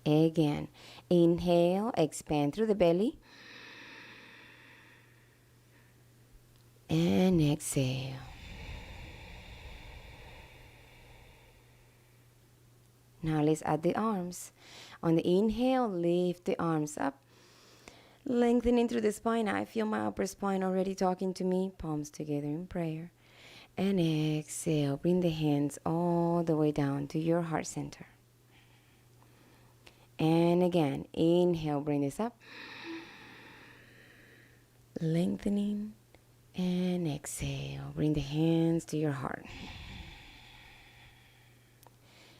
Again, inhale, expand through the belly. And exhale. Now let's add the arms. On the inhale, lift the arms up, lengthening through the spine. I feel my upper spine already talking to me. Palms together in prayer. And exhale, bring the hands all the way down to your heart center. And again, inhale, bring this up, lengthening, and exhale, bring the hands to your heart.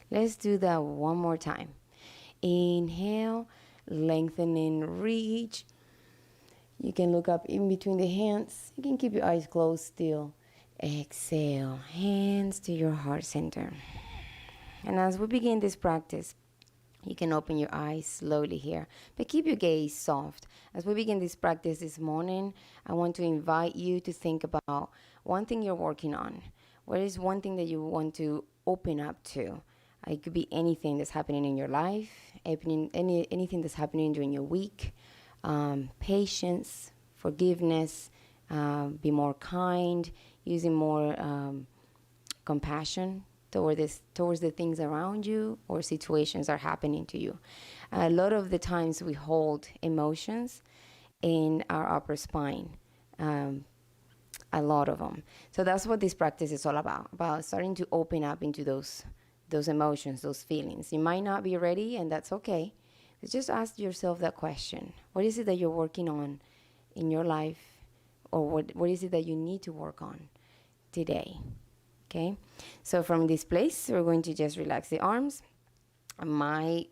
Let's do that one more time. Inhale, lengthening, reach. You can look up in between the hands. You can keep your eyes closed still. Exhale, hands to your heart center. And as we begin this practice, you can open your eyes slowly here, but keep your gaze soft. As we begin this practice this morning, I want to invite you to think about one thing you're working on. What is one thing that you want to open up to? It could be anything that's happening in your life, anything that's happening during your week. Patience, forgiveness, be more kind, using more compassion towards the things around you or situations are happening to you. A lot of the times we hold emotions in our upper spine, a lot of them. So that's what this practice is all about starting to open up into those emotions, those feelings. You might not be ready, and that's okay. But just ask yourself that question. What is it that you're working on in your life, or what is it that you need to work on today? Okay, so from this place, we're going to just relax the arms. My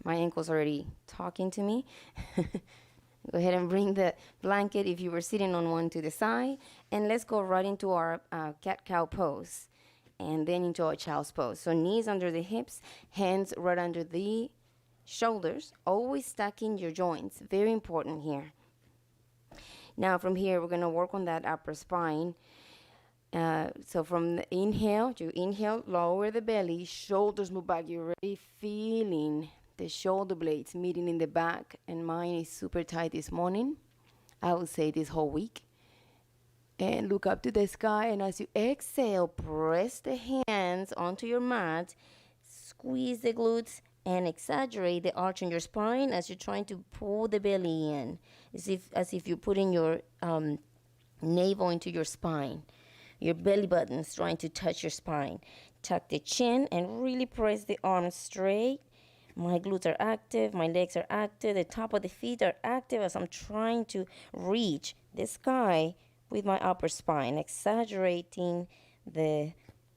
ankle's already talking to me. Go ahead and bring the blanket, if you were sitting on one, to the side. And let's go right into our cat-cow pose. And then into our child's pose. So knees under the hips, hands right under the shoulders. Always stacking your joints. Very important here. Now from here, we're going to work on that upper spine. So from the inhale, you inhale, lower the belly, shoulders move back. You're already feeling the shoulder blades meeting in the back, and mine is super tight this morning. I would say this whole week. And look up to the sky, and as you exhale, press the hands onto your mat, squeeze the glutes, and exaggerate the arch in your spine as you're trying to pull the belly in, as if you're putting your navel into your spine. Your belly button's trying to touch your spine. Tuck the chin and really press the arms straight. My glutes are active. My legs are active. The top of the feet are active as I'm trying to reach the sky with my upper spine, exaggerating the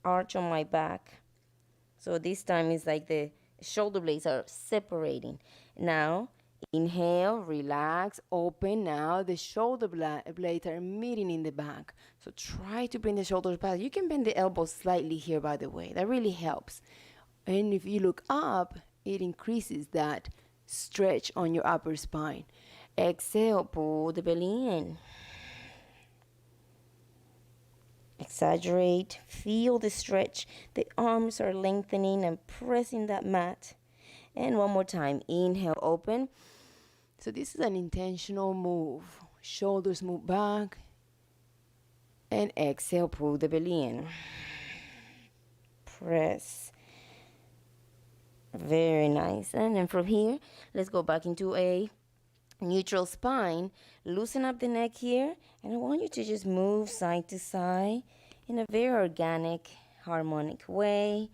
arch on my back. So this time it's like the shoulder blades are separating. Now, inhale, relax, open. Now the shoulder blades are meeting in the back. So try to bring the shoulders back. You can bend the elbows slightly here, by the way. That really helps. And if you look up, it increases that stretch on your upper spine. Exhale, pull the belly in. Exaggerate, feel the stretch. The arms are lengthening and pressing that mat. And one more time, inhale, open. So this is an intentional move. Shoulders move back. And exhale, pull the belly in. Press. Very nice. And then from here, let's go back into a neutral spine. Loosen up the neck here. And I want you to just move side to side in a very organic, harmonic way.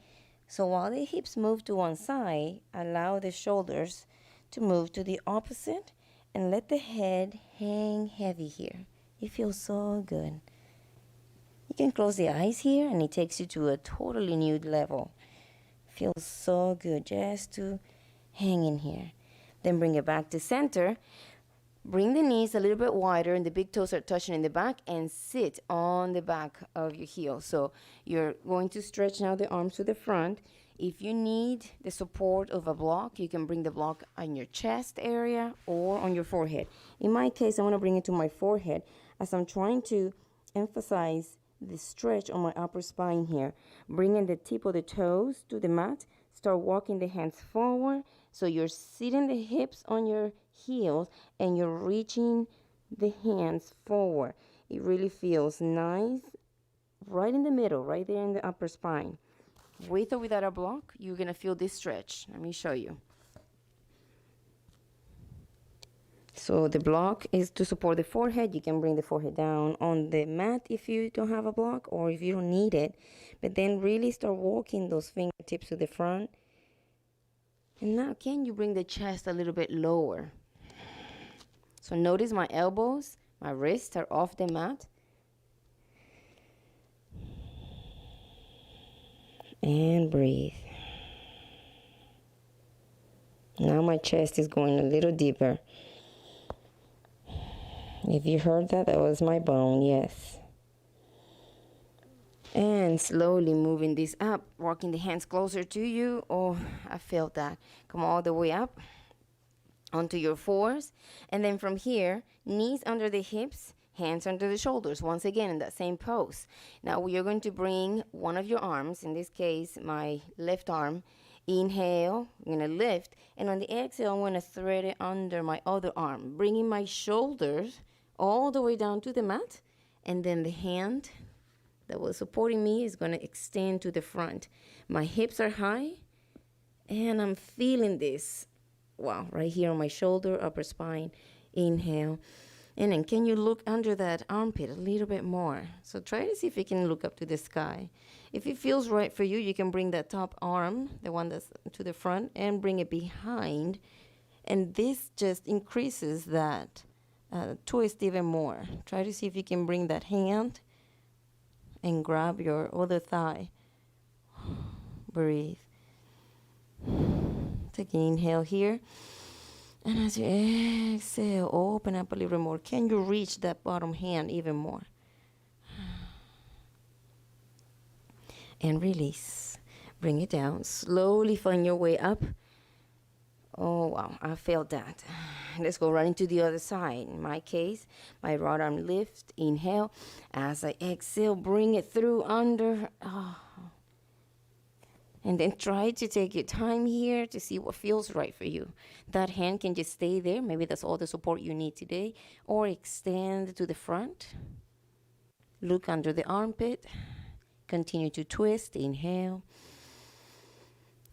So while the hips move to one side, allow the shoulders to move to the opposite and let the head hang heavy here. It feels so good. You can close the eyes here and it takes you to a totally new level. Feels so good just to hang in here. Then bring it back to center. Bring the knees a little bit wider and the big toes are touching in the back, and sit on the back of your heel. So you're going to stretch now the arms to the front. If you need the support of a block, you can bring the block on your chest area or on your forehead. In my case, I want to bring it to my forehead as I'm trying to emphasize the stretch on my upper spine here. Bringing the tip of the toes to the mat. Start walking the hands forward. So you're sitting the hips on your heels and you're reaching the hands forward. It really feels nice right in the middle, right there in the upper spine. With or without a block, you're going to feel this stretch. Let me show you. So the block is to support the forehead. You can bring the forehead down on the mat if you don't have a block or if you don't need it. But then really start walking those fingertips to the front. And now can you bring the chest a little bit lower? So notice my elbows, my wrists are off the mat. And breathe. Now my chest is going a little deeper. If you heard that, that was my bone, yes. And slowly moving this up, walking the hands closer to you. Oh, I felt that. Come all the way up onto your fours. And then from here, knees under the hips, hands under the shoulders. Once again, in that same pose. Now we are going to bring one of your arms, in this case, my left arm. Inhale, I'm going to lift. And on the exhale, I'm going to thread it under my other arm, bringing my shoulders all the way down to the mat. And then the hand that was supporting me is going to extend to the front. My hips are high, and I'm feeling this. Wow, right here on my shoulder, upper spine. Inhale. And then can you look under that armpit a little bit more? So try to see if you can look up to the sky. If it feels right for you, you can bring that top arm, the one that's to the front, and bring it behind. And this just increases that twist even more. Try to see if you can bring that hand and grab your other thigh. Breathe. Take an inhale here. And as you exhale, open up a little more. Can you reach that bottom hand even more? And release. Bring it down. Slowly find your way up. Oh, wow. I felt that. Let's go right into the other side. In my case, my right arm lift. Inhale. As I exhale, bring it through under. Oh. And then try to take your time here to see what feels right for you. That hand can just stay there. Maybe that's all the support you need today. Or extend to the front. Look under the armpit. Continue to twist. Inhale.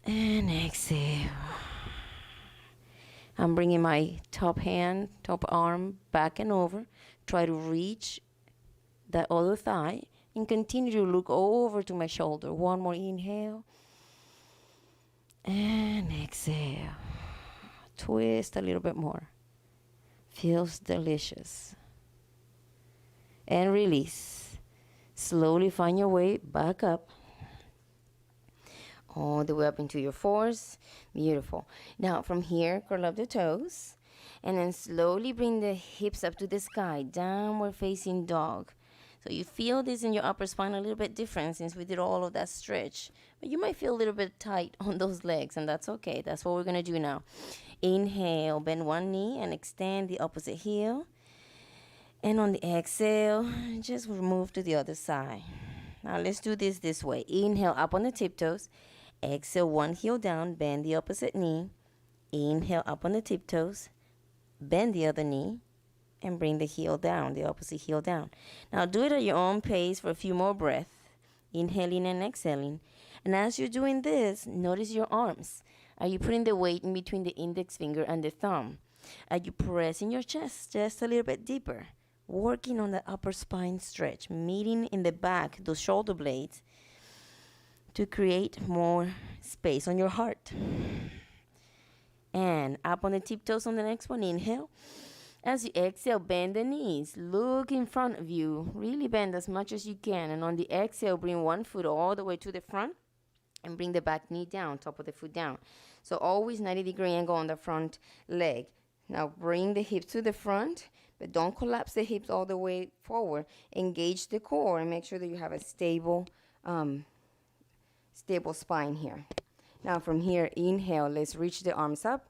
And exhale. I'm bringing my top hand, top arm back and over. Try to reach that other thigh. And continue to look over to my shoulder. One more inhale. And exhale. Twist a little bit more. Feels delicious. And release. Slowly find your way back up. All the way up into your fours. Beautiful. Now from here, curl up the toes. And then slowly bring the hips up to the sky. Downward facing dog. So you feel this in your upper spine a little bit different since we did all of that stretch. But you might feel a little bit tight on those legs, and that's okay. That's what we're going to do now. Inhale, bend one knee and extend the opposite heel. And on the exhale, just move to the other side. Now let's do this way. Inhale, up on the tiptoes. Exhale, one heel down, bend the opposite knee. Inhale, up on the tiptoes. Bend the other knee. And bring the heel down, the opposite heel down. Now do it at your own pace for a few more breaths. Inhaling and exhaling. And as you're doing this, notice your arms. Are you putting the weight in between the index finger and the thumb? Are you pressing your chest just a little bit deeper? Working on the upper spine stretch, meeting in the back, those shoulder blades, to create more space on your heart. And up on the tiptoes on the next one, inhale. As you exhale, bend the knees. Look in front of you. Really bend as much as you can. And on the exhale, bring one foot all the way to the front and bring the back knee down, top of the foot down. So always 90-degree angle on the front leg. Now bring the hips to the front, but don't collapse the hips all the way forward. Engage the core and make sure that you have a stable spine here. Now from here, inhale. Let's reach the arms up.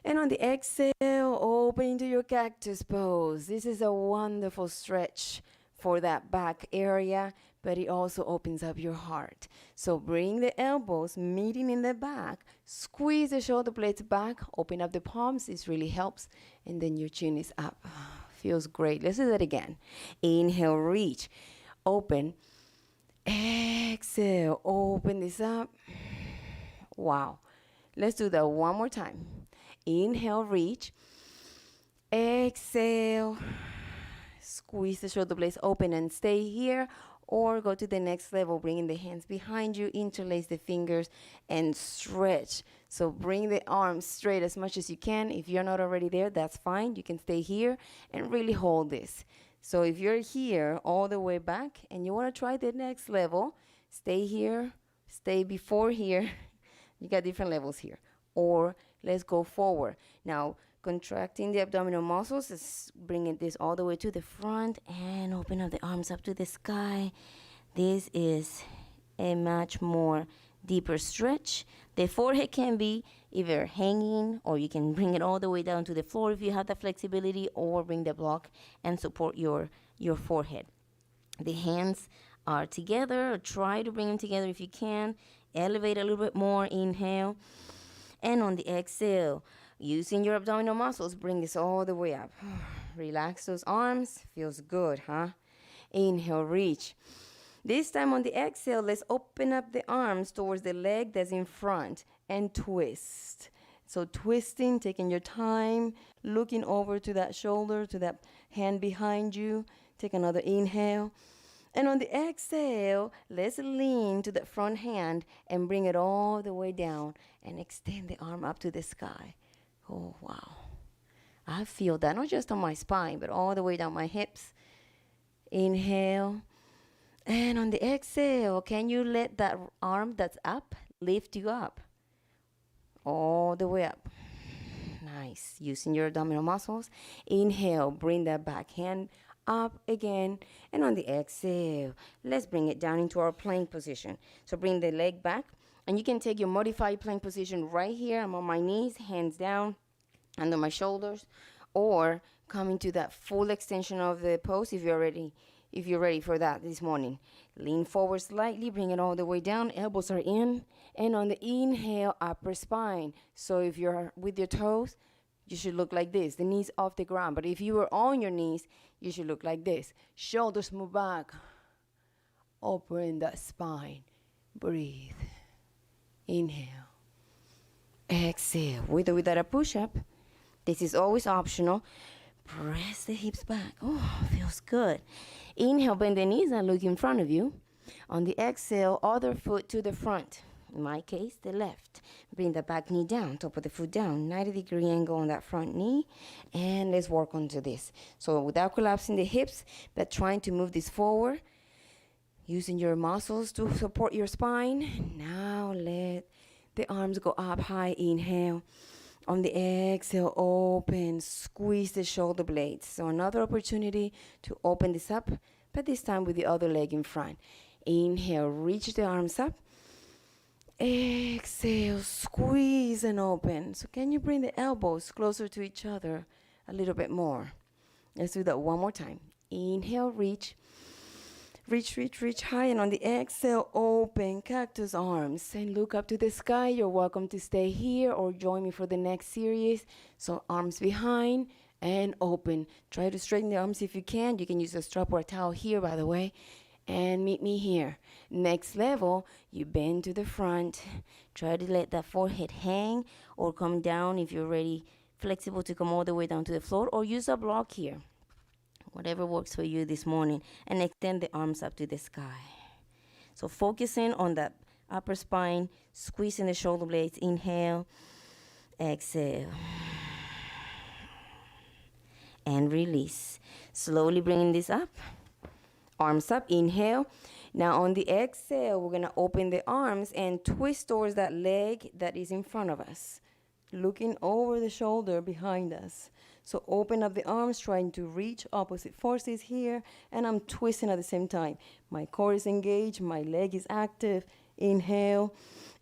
And on the exhale, open into your cactus pose. This is a wonderful stretch for that back area, but it also opens up your heart. So bring the elbows meeting in the back, squeeze the shoulder blades back, open up the palms. This really helps. And then your chin is up. Feels great. Let's do that again. Inhale, reach, open. Exhale, open this up. Wow. Let's do that one more time. Inhale, reach. Exhale. Squeeze the shoulder blades open and stay here, or go to the next level, bringing the hands behind you, interlace the fingers and stretch. So bring the arms straight as much as you can. If you're not already there, that's fine. You can stay here and really hold this. So if you're here all the way back and you want to try the next level, stay here, stay before here. You got different levels here. Or let's go forward. Now, contracting the abdominal muscles is bringing this all the way to the front and open up the arms up to the sky. This is a much more deeper stretch. The forehead can be either hanging, or you can bring it all the way down to the floor if you have the flexibility, or bring the block and support your forehead. The hands are together, or try to bring them together if you can. Elevate a little bit more. Inhale. And on the exhale, using your abdominal muscles, bring this all the way up. Relax those arms. Feels good, huh? Inhale, reach. This time on the exhale, let's open up the arms towards the leg that's in front and twist. So twisting, taking your time, looking over to that shoulder, to that hand behind you. Take another inhale. And on the exhale, let's lean to the front hand and bring it all the way down and extend the arm up to the sky. Oh, wow. I feel that not just on my spine, but all the way down my hips. Inhale. And on the exhale, can you let that arm that's up lift you up? All the way up. Nice. Using your abdominal muscles. Inhale, bring that back hand up again. And on the exhale, let's bring it down into our plank position. So bring the leg back, and you can take your modified plank position right here. I'm on my knees, hands down under my shoulders, or come into that full extension of the pose if you're ready for that this morning. Lean forward slightly, bring it all the way down. Elbows are in. And on the inhale, upper spine. So if you're with your toes, you should look like this, the knees off the ground. But if you were on your knees, you should look like this. Shoulders move back. Open that spine. Breathe. Inhale. Exhale. With or without a push-up. This is always optional. Press the hips back. Oh, feels good. Inhale, bend the knees and look in front of you. On the exhale, other foot to the front. In my case, the left. Bring the back knee down, top of the foot down. 90-degree angle on that front knee. And let's work onto this. So without collapsing the hips, but trying to move this forward. Using your muscles to support your spine. Now let the arms go up high. Inhale. On the exhale, open. Squeeze the shoulder blades. So another opportunity to open this up, but this time with the other leg in front. Inhale, reach the arms up. Exhale, squeeze and open. So can you bring the elbows closer to each other a little bit more? Let's do that one more time. Inhale, reach. Reach high. And on the exhale, open cactus arms and look up to the sky. You're welcome to stay here or join me for the next series. So arms behind and open. Try to straighten the arms if you can. You can use a strap or a towel here, by the way. And meet me here. Next level, you bend to the front. Try to let that forehead hang or come down if you're already flexible to come all the way down to the floor, or use a block here. Whatever works for you this morning. And extend the arms up to the sky. So focusing on that upper spine, squeezing the shoulder blades. Inhale, exhale. And release. Slowly bringing this up. Arms up, inhale. Now on the exhale, we're going to open the arms and twist towards that leg that is in front of us. Looking over the shoulder behind us. So open up the arms, trying to reach opposite forces here. And I'm twisting at the same time. My core is engaged, my leg is active. Inhale,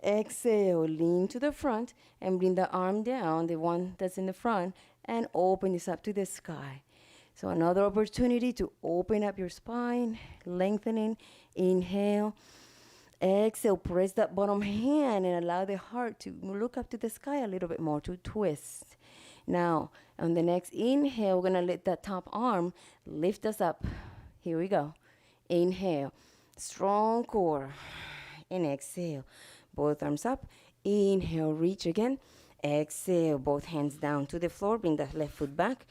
exhale, lean to the front and bring the arm down, the one that's in the front, and open this up to the sky. So another opportunity to open up your spine, lengthening. Inhale. Exhale, press that bottom hand and allow the heart to look up to the sky a little bit more, to twist. Now, on the next inhale, we're going to let that top arm lift us up. Here we go. Inhale, strong core. And exhale, both arms up. Inhale, reach again. Exhale, both hands down to the floor. Bring that left foot back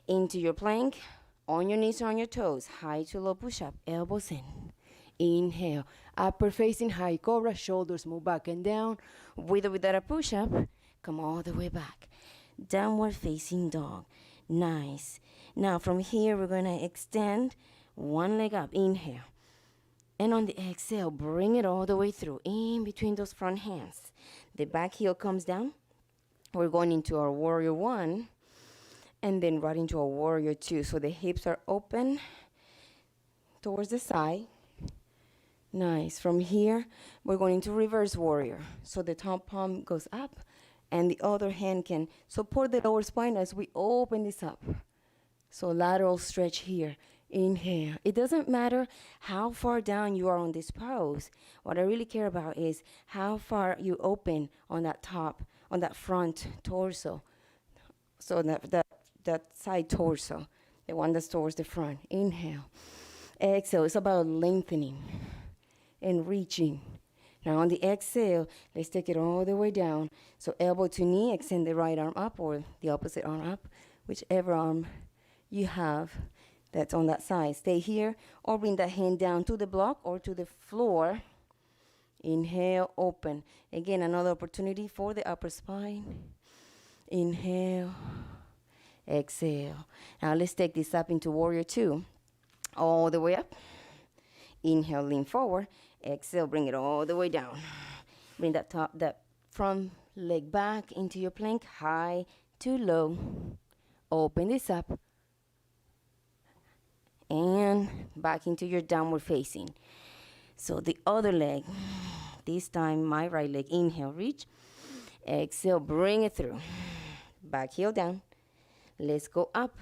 into your plank. On your knees or on your toes. High to low push-up, elbows in. Inhale, upper facing high cobra, shoulders move back and down. With or without a push-up, come all the way back. Downward facing dog. Nice. Now from here, we're going to extend one leg up. Inhale. And on the exhale, bring it all the way through, in between those front hands. The back heel comes down. We're going into our warrior one, and then right into our warrior two. So the hips are open towards the side. Nice. From here, we're going into reverse warrior. So the top palm goes up, and the other hand can support the lower spine as we open this up. So lateral stretch here. Inhale. It doesn't matter how far down you are on this pose. What I really care about is how far you open on that top, on that front torso. So that side torso, the one that's towards the front. Inhale. Exhale. It's about lengthening and reaching. Now on the exhale, let's take it all the way down. So elbow to knee, extend the right arm up or the opposite arm up, whichever arm you have that's on that side. Stay here or bring that hand down to the block or to the floor. Inhale, open. Again, another opportunity for the upper spine. Inhale, exhale. Now let's take this up into warrior two. All the way up. Inhale, lean forward. Exhale, bring it all the way down. Bring that front leg back into your plank, high to low. Open this up. And back into your downward facing. So the other leg, this time my right leg. Inhale, reach. Exhale, bring it through. Back heel down. Let's go up.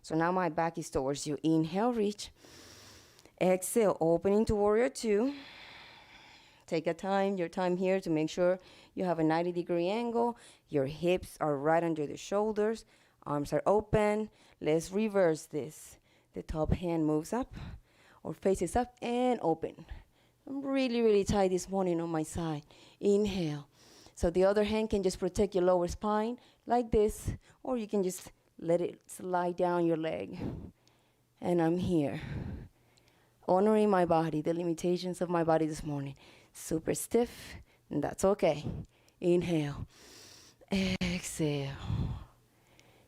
So now my back is towards you. Inhale, reach. Exhale, open into warrior two. Take your time here to make sure you have a 90-degree angle. Your hips are right under the shoulders. Arms are open. Let's reverse this. The top hand moves up or faces up and open. I'm really, really tight this morning on my side. Inhale. So the other hand can just protect your lower spine like this, or you can just let it slide down your leg. And I'm here, honoring my body, the limitations of my body this morning. Super stiff, and that's okay. Inhale. Exhale.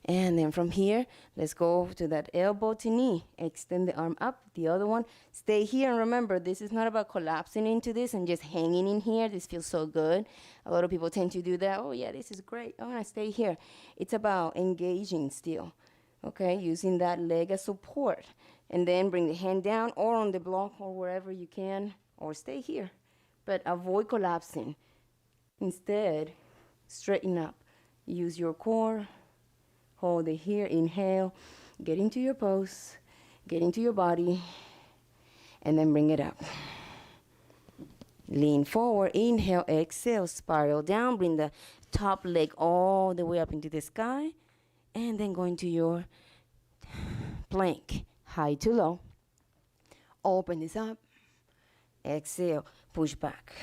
And then from here, let's go to that elbow to knee. Extend the arm up, the other one. Stay here, and remember, this is not about collapsing into this and just hanging in here. This feels so good. A lot of people tend to do that. Oh, yeah, this is great. I want to stay here. It's about engaging still, okay? Using that leg as support. And then bring the hand down or on the block or wherever you can, or stay here. But avoid collapsing. Instead, straighten up. Use your core. Hold it here. Inhale. Get into your pose. Get into your body. And then bring it up. Lean forward. Inhale. Exhale. Spiral down. Bring the top leg all the way up into the sky. And then go into your plank. High to low. Open this up. Exhale. Push back.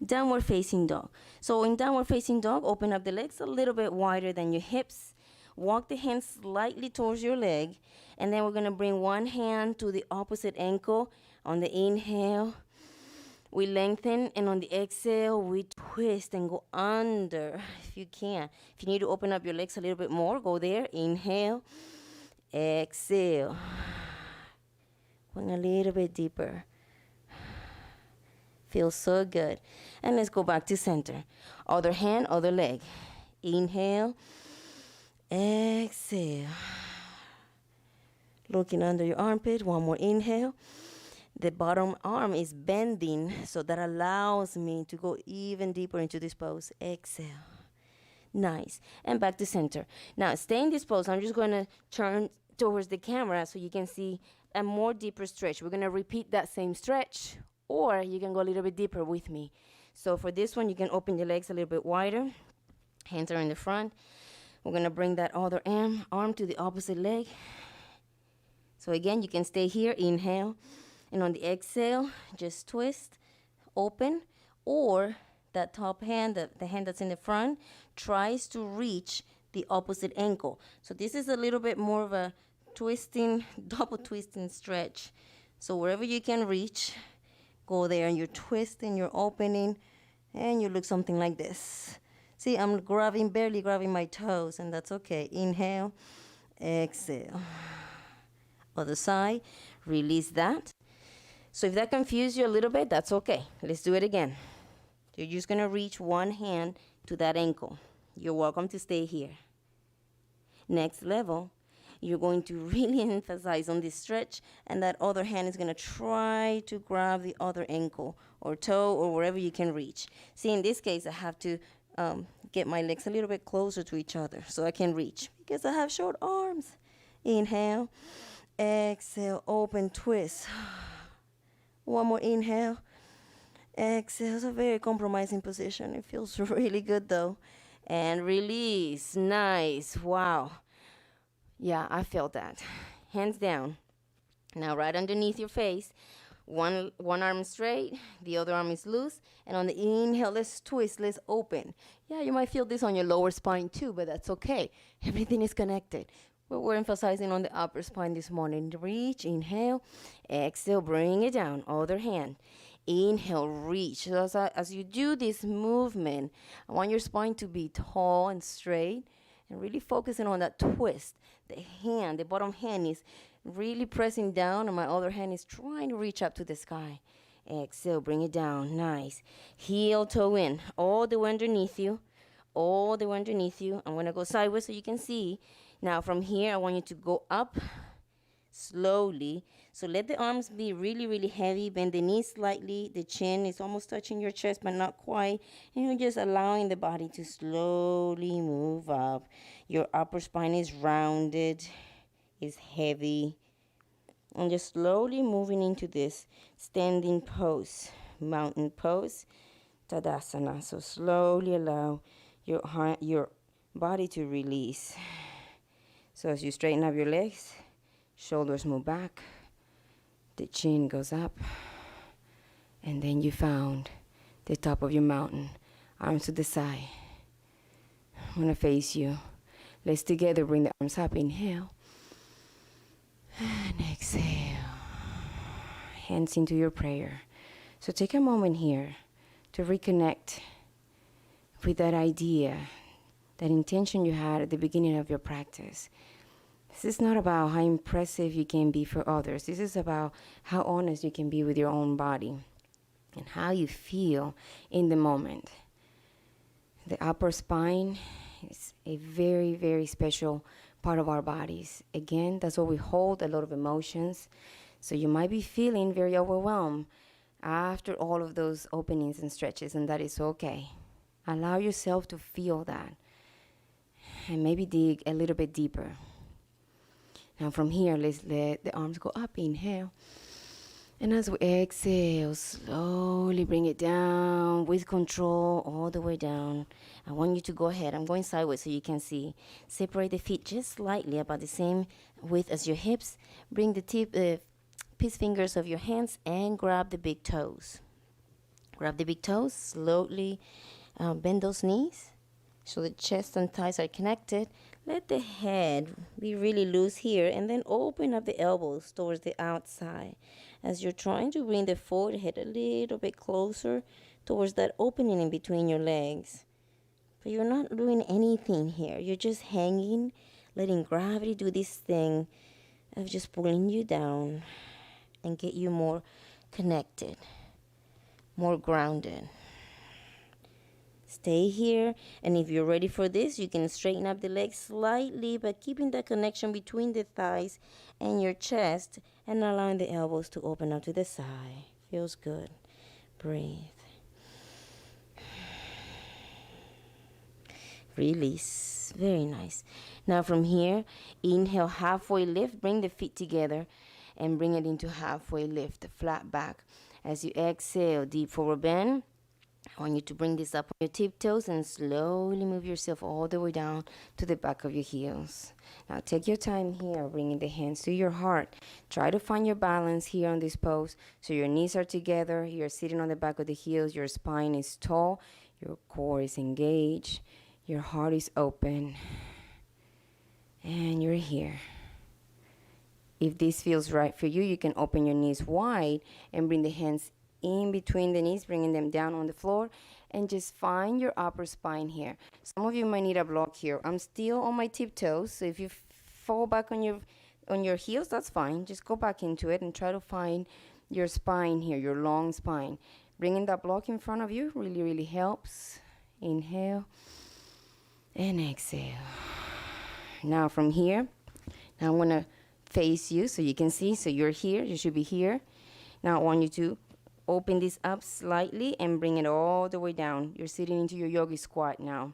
Downward facing dog. So in downward facing dog, open up the legs a little bit wider than your hips. Walk the hands slightly towards your leg. And then we're going to bring one hand to the opposite ankle. On the inhale, we lengthen. And on the exhale, we twist and go under if you can. If you need to open up your legs a little bit more, go there. Inhale. Exhale. Going a little bit deeper. Feels so good. And let's go back to center. Other hand, other leg. Inhale. Exhale. Looking under your armpit. One more inhale. The bottom arm is bending, so that allows me to go even deeper into this pose. Exhale. Nice. And back to center. Now, stay in this pose. I'm just going to turn towards the camera so you can see a more deeper stretch. We're gonna repeat that same stretch, or you can go a little bit deeper with me. So for this one, you can open the legs a little bit wider. Hands are in the front. We're gonna bring that other arm to the opposite leg. So again, you can stay here, inhale, and on the exhale, just twist, open, or that top hand, the hand that's in the front, tries to reach the opposite ankle. So this is a little bit more of a twisting, double twisting stretch. So wherever you can reach, go there, and you're twisting, you're opening, and you look something like this. See, I'm barely grabbing my toes, and that's okay. Inhale, exhale. Other side, release that. So if that confused you a little bit, that's okay. Let's do it again. You're just gonna reach one hand to that ankle. You're welcome to stay here. Next level, you're going to really emphasize on this stretch, and that other hand is gonna try to grab the other ankle or toe or wherever you can reach. See, in this case, I have to get my legs a little bit closer to each other so I can reach because I have short arms. Inhale, exhale, open, twist. One more inhale, exhale. It's a very compromising position. It feels really good though. And release. Nice. Wow. Yeah, I felt that. Hands down. Now right underneath your face, one arm straight, the other arm is loose, and on the inhale, let's twist, let's open. Yeah, you might feel this on your lower spine too, but that's okay. Everything is connected. But we're emphasizing on the upper spine this morning. Reach, inhale, exhale, bring it down, other hand. Inhale, reach. So as you do this movement, I want your spine to be tall and straight, and really focusing on that twist. The bottom hand is really pressing down, and my other hand is trying to reach up to the sky. Exhale, bring it down. Nice. Heel, toe in, all the way underneath you. All the way underneath you. I'm going to go sideways so you can see. Now from here, I want you to go up slowly. So let the arms be really, really heavy. Bend the knees slightly. The chin is almost touching your chest, but not quite. And you're just allowing the body to slowly move up. Your upper spine is rounded, is heavy. And just slowly moving into this standing pose, mountain pose, Tadasana. So slowly allow your body to release. So as you straighten up your legs, shoulders move back, the chin goes up, and then you found the top of your mountain, arms to the side. I'm gonna face you. Let's together bring the arms up. Inhale and exhale. Hands into your prayer. So take a moment here to reconnect with that idea, that intention you had at the beginning of your practice. This is not about how impressive you can be for others. This is about how honest you can be with your own body and how you feel in the moment. The upper spine is a very, very special part of our bodies. Again, that's where we hold a lot of emotions. So you might be feeling very overwhelmed after all of those openings and stretches, and that is okay. Allow yourself to feel that and maybe dig a little bit deeper. Now from here, let's let the arms go up. Inhale. And as we exhale, slowly bring it down with control all the way down. I want you to go ahead. I'm going sideways so you can see. Separate the feet just slightly, about the same width as your hips. Bring the peace fingers of your hands and grab the big toes. Grab the big toes, slowly bend those knees so the chest and thighs are connected. Let the head be really loose here, and then open up the elbows towards the outside as you're trying to bring the forehead a little bit closer towards that opening in between your legs. But you're not doing anything here. You're just hanging, letting gravity do this thing of just pulling you down and get you more connected, more grounded. Stay here, and if you're ready for this, you can straighten up the legs slightly, but keeping that connection between the thighs and your chest, and allowing the elbows to open up to the side. Feels good. Breathe. Release. Very nice. Now from here, inhale, halfway lift. Bring the feet together and bring it into halfway lift, flat back. As you exhale, deep forward bend. I want you to bring this up on your tiptoes and slowly move yourself all the way down to the back of your heels. Now take your time here, bringing the hands to your heart. Try to find your balance here on this pose. So your knees are together, you're sitting on the back of the heels, your spine is tall, your core is engaged, your heart is open, and you're here. If this feels right for you, you can open your knees wide and bring the hands in between the knees, bringing them down on the floor, and just find your upper spine here. Some of you might need a block here. I'm still on my tiptoes, so if you fall back on your heels, that's fine. Just go back into it and try to find your spine here, your long spine. Bringing that block in front of you really, really helps. Inhale and exhale. Now from here, now I'm gonna face you so you can see. So you're here, you should be here. Now I want you to open this up slightly and bring it all the way down. You're sitting into your yogi squat now.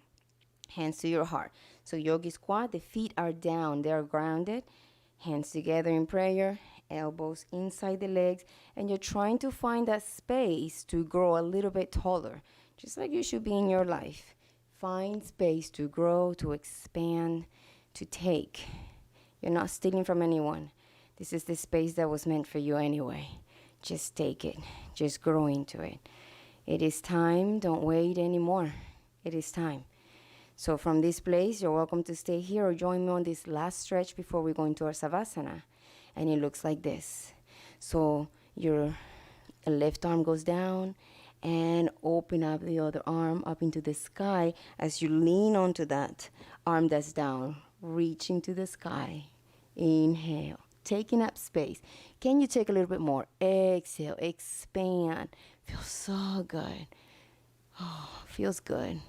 Hands to your heart. So yogi squat, the feet are down, they're grounded. Hands together in prayer, elbows inside the legs, and you're trying to find that space to grow a little bit taller, just like you should be in your life. Find space to grow, to expand, to take. You're not stealing from anyone. This is the space that was meant for you anyway. Just take it. Just grow into it. It is time. Don't wait anymore. It is time. So from this place, you're welcome to stay here or join me on this last stretch before we go into our Savasana. And it looks like this. So your left arm goes down and open up the other arm up into the sky as you lean onto that arm that's down, reaching to the sky. Inhale. Taking up space. Can you take a little bit more? Exhale, expand. Feels so good. Oh, feels good.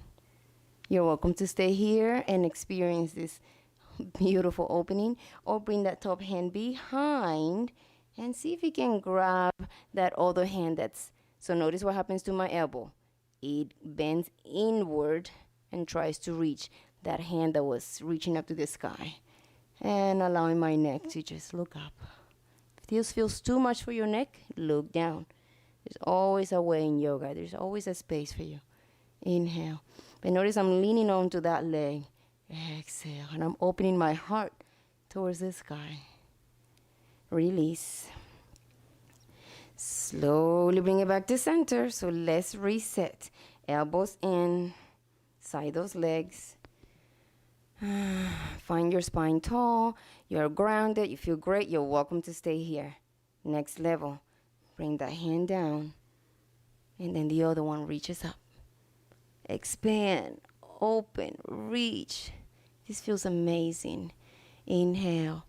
You're welcome to stay here and experience this beautiful opening. Or bring that top hand behind and see if you can grab that other hand that's, so notice what happens to my elbow. It bends inward and tries to reach that hand that was reaching up to the sky. And allowing my neck to just look up. If this feels too much for your neck, look down. There's always a way in yoga. There's always a space for you. Inhale. But notice I'm leaning onto that leg. Exhale. And I'm opening my heart towards the sky. Release. Slowly bring it back to center. So let's reset. Elbows in. Side those legs. Find your spine tall. You're grounded. You feel great. You're welcome to stay here. Next level. Bring that hand down. And then the other one reaches up. Expand. Open. Reach. This feels amazing. Inhale.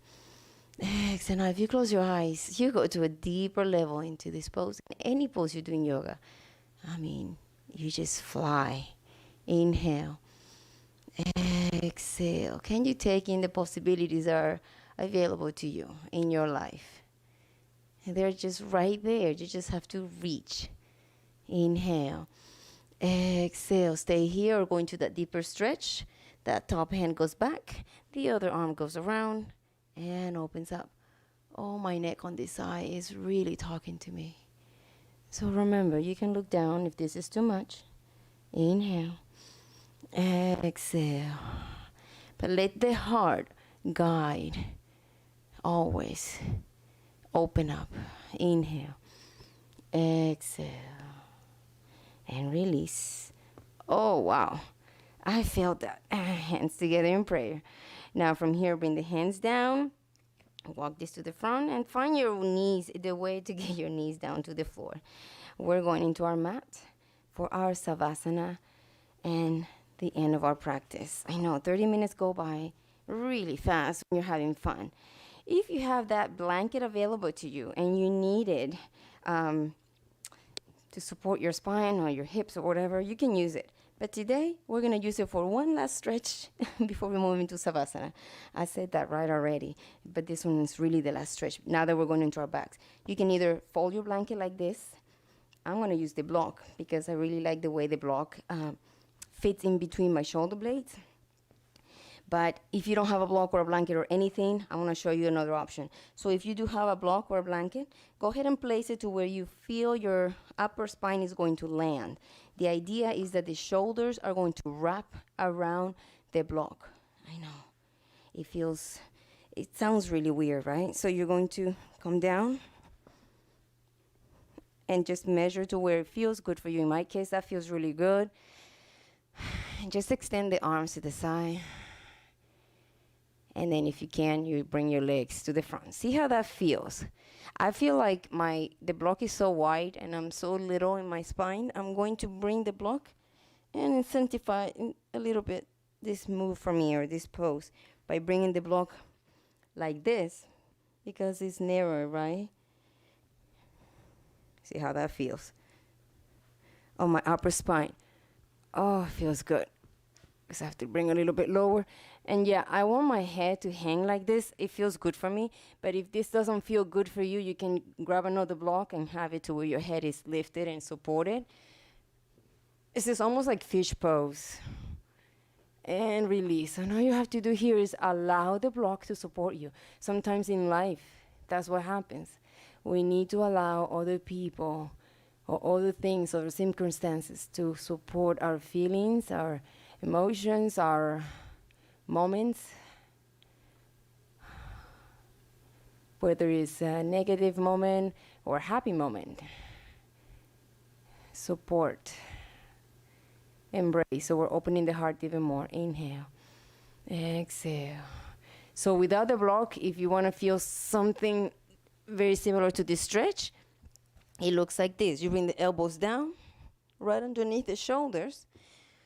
Exhale. Now if you close your eyes, you go to a deeper level into this pose. Any pose you do in yoga, I mean, you just fly. Inhale. Exhale. Can you take in the possibilities that are available to you in your life? And they're just right there. You just have to reach. Inhale. Exhale. Stay here or go into that deeper stretch. That top hand goes back. The other arm goes around and opens up. Oh, my neck on this side is really talking to me. So remember, you can look down if this is too much. Inhale. Exhale. But let the heart guide. Always. Open up. Inhale. Exhale. And release. Oh, wow. I felt that. Hands together in prayer. Now from here, bring the hands down. Walk this to the front and find your knees, the way to get your knees down to the floor. We're going into our mat for our Savasana and the end of our practice. I know 30 minutes go by really fast when you're having fun. If you have that blanket available to you and you need it to support your spine or your hips or whatever, you can use it. But today, we're going to use it for one last stretch before we move into Savasana. I said that right already, but this one is really the last stretch. Now that we're going into our backs, you can either fold your blanket like this. I'm going to use the block because I really like the way the block fits in between my shoulder blades. But if you don't have a block or a blanket or anything, I'm going to show you another option. So if you do have a block or a blanket, go ahead and place it to where you feel your upper spine is going to land. The idea is that the shoulders are going to wrap around the block. I know. It sounds really weird, right? So you're going to come down and just measure to where it feels good for you. In my case, that feels really good. And just extend the arms to the side. And then if you can, you bring your legs to the front. See how that feels. I feel like the block is so wide and I'm so little in my spine. I'm going to bring the block and incentivize a little bit this move for me, or this pose, by bringing the block like this, because it's narrower, right? See how that feels on my upper spine. Oh, it feels good. Because I have to bring a little bit lower. And yeah, I want my head to hang like this. It feels good for me. But if this doesn't feel good for you, you can grab another block and have it to where your head is lifted and supported. This is almost like fish pose. And release. And all you have to do here is allow the block to support you. Sometimes in life, that's what happens. We need to allow other people or other things or circumstances to support our feelings, our emotions, our moments, whether it's a negative moment or a happy moment. Support. Embrace. So we're opening the heart even more. Inhale. Exhale. So without the block, if you want to feel something very similar to this stretch, it looks like this. You bring the elbows down, right underneath the shoulders,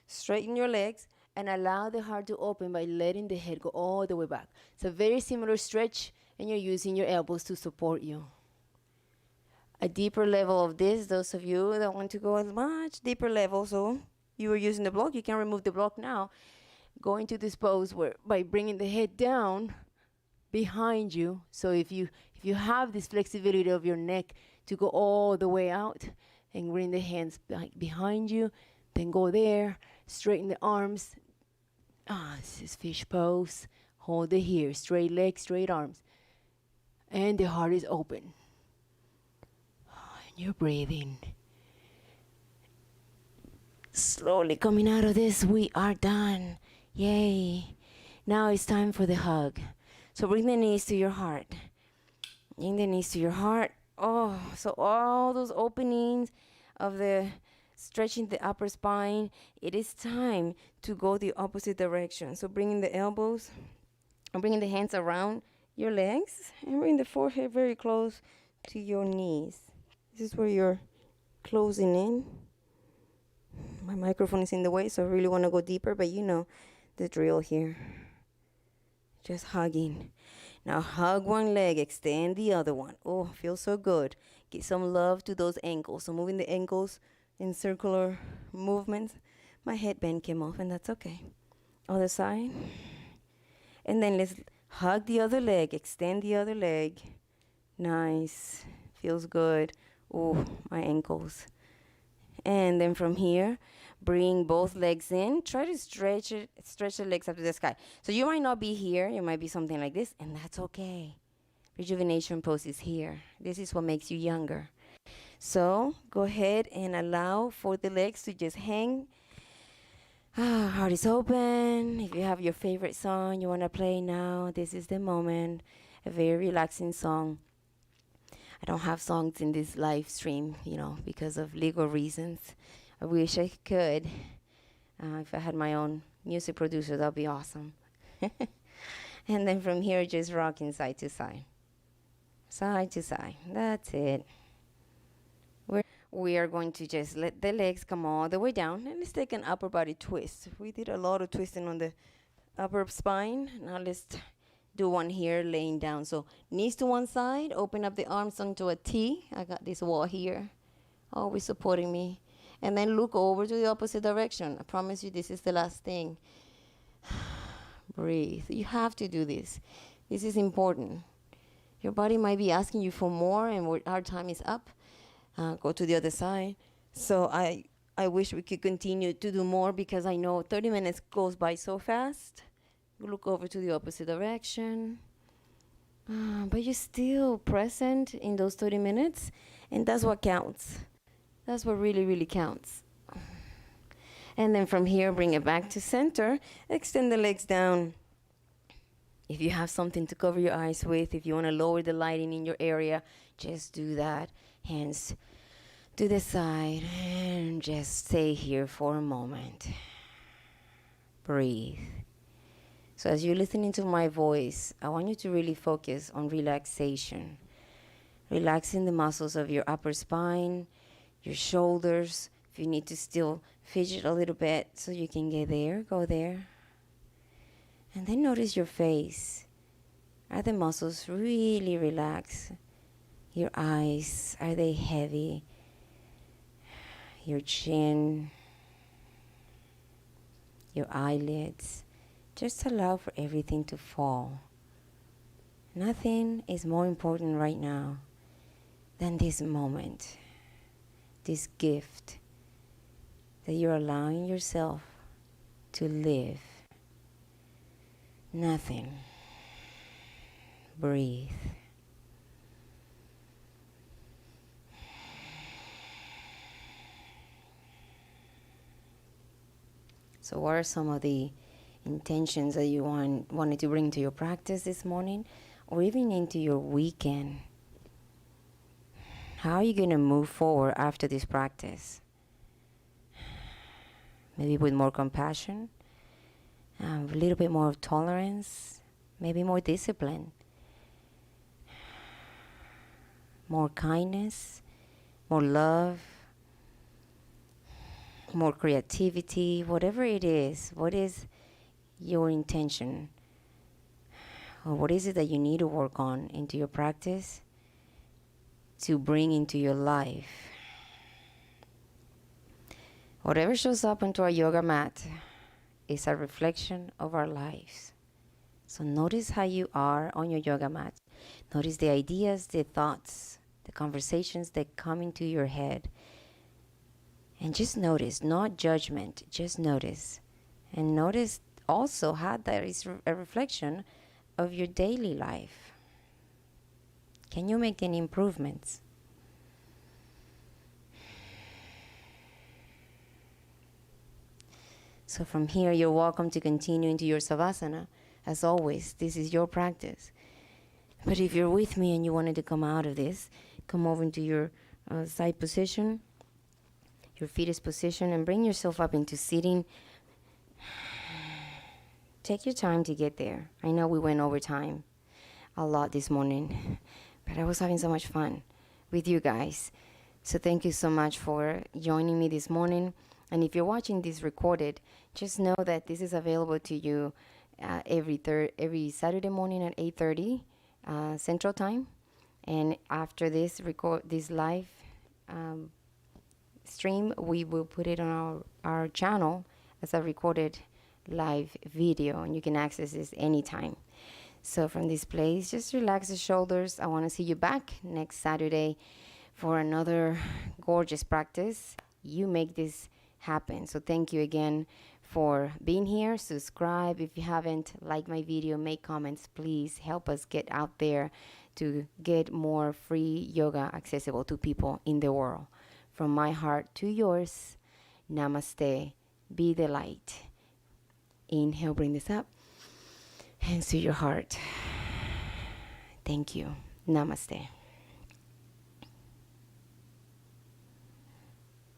straighten your legs, and allow the heart to open by letting the head go all the way back. It's a very similar stretch, and you're using your elbows to support you. A deeper level of this, those of you that want to go a much deeper level, so you were using the block, you can remove the block now. Go into this pose where by bringing the head down behind you. So if you have this flexibility of your neck to go all the way out, and bring the hands behind you, then go there, straighten the arms. This is fish pose. Hold it here, straight legs, straight arms. And the heart is open. And you're breathing. Slowly coming out of this, we are done. Yay. Now it's time for the hug. So bring the knees to your heart. Bring the knees to your heart. Oh, so all those openings of the stretching the upper spine, it is time to go the opposite direction. So bringing the elbows, and bringing the hands around your legs, and bring the forehead very close to your knees. This is where you're closing in. My microphone is in the way, so I really want to go deeper, but you know the drill here. Just hugging. Now hug one leg, extend the other one. Oh, feels so good. Give some love to those ankles. So moving the ankles in circular movements. My headband came off, and that's okay. Other side. And then let's hug the other leg, extend the other leg. Nice. Feels good. Oh, my ankles. And then from here, bring both legs in. Try to stretch the legs up to the sky. So you might not be here. You might be something like this, and that's okay. Rejuvenation pose is here. This is what makes you younger. So go ahead and allow for the legs to just hang. Heart is open. If you have your favorite song you want to play now, this is the moment. A very relaxing song. I don't have songs in this live stream, because of legal reasons. I wish I could. If I had my own music producer, that'd be awesome. And then from here, just rocking side to side. Side to side. That's it. We are going to just let the legs come all the way down. And let's take an upper body twist. We did a lot of twisting on the upper spine. Now let's do one here laying down. So knees to one side, open up the arms onto a T. I got this wall here, always supporting me. And then look over to the opposite direction. I promise you this is the last thing. Breathe. You have to do this. This is important. Your body might be asking you for more, and our time is up. Go to the other side. So I wish we could continue to do more, because I know 30 minutes goes by so fast. Look over to the opposite direction. But you're still present in those 30 minutes, and that's what counts. That's what really, really counts. And then from here, bring it back to center. Extend the legs down. If you have something to cover your eyes with, if you want to lower the lighting in your area, just do that. Hands to the side and just stay here for a moment. Breathe. So as you're listening to my voice, I want you to really focus on relaxation. Relaxing the muscles of your upper spine, your shoulders. If you need to still fidget a little bit so you can get there, go there. And then notice your face. Are the muscles really relaxed? Your eyes, are they heavy? Your chin, your eyelids. Just allow for everything to fall. Nothing is more important right now than this moment, this gift that you're allowing yourself to live. Nothing. Breathe. So what are some of the intentions that you wanted to bring to your practice this morning, or even into your weekend? How are you going to move forward after this practice? Maybe with more compassion, a little bit more of tolerance, maybe more discipline, more kindness, more love, more creativity, whatever it is. What is your intention? Or what is it that you need to work on into your practice to bring into your life? Whatever shows up onto our yoga mat is a reflection of our lives. So notice how you are on your yoga mat. Notice the ideas, the thoughts, the conversations that come into your head. And just notice, not judgment, just notice. And notice also how that is a reflection of your daily life. Can you make any improvements? So from here, you're welcome to continue into your Savasana. As always, this is your practice. But if you're with me and you wanted to come out of this, come over into your side position, your fetus position, and bring yourself up into sitting. Take your time to get there. I know we went over time a lot this morning, but I was having so much fun with you guys. So thank you so much for joining me this morning. And if you're watching this recorded, just know that this is available to you every Saturday morning at 8:30 Central Time. And after this live stream, we will put it on our channel as a recorded live video, and you can access this anytime. So from this place, just relax the shoulders. I want to see you back next Saturday for another gorgeous practice. You make this happen. So thank you again for being here. Subscribe if you haven't. Like my video, make comments. Please help us get out there to get more free yoga accessible to people in the world. From my heart to yours, namaste. Be the light. Inhale, bring this up. Hands to your heart. Thank you. Namaste.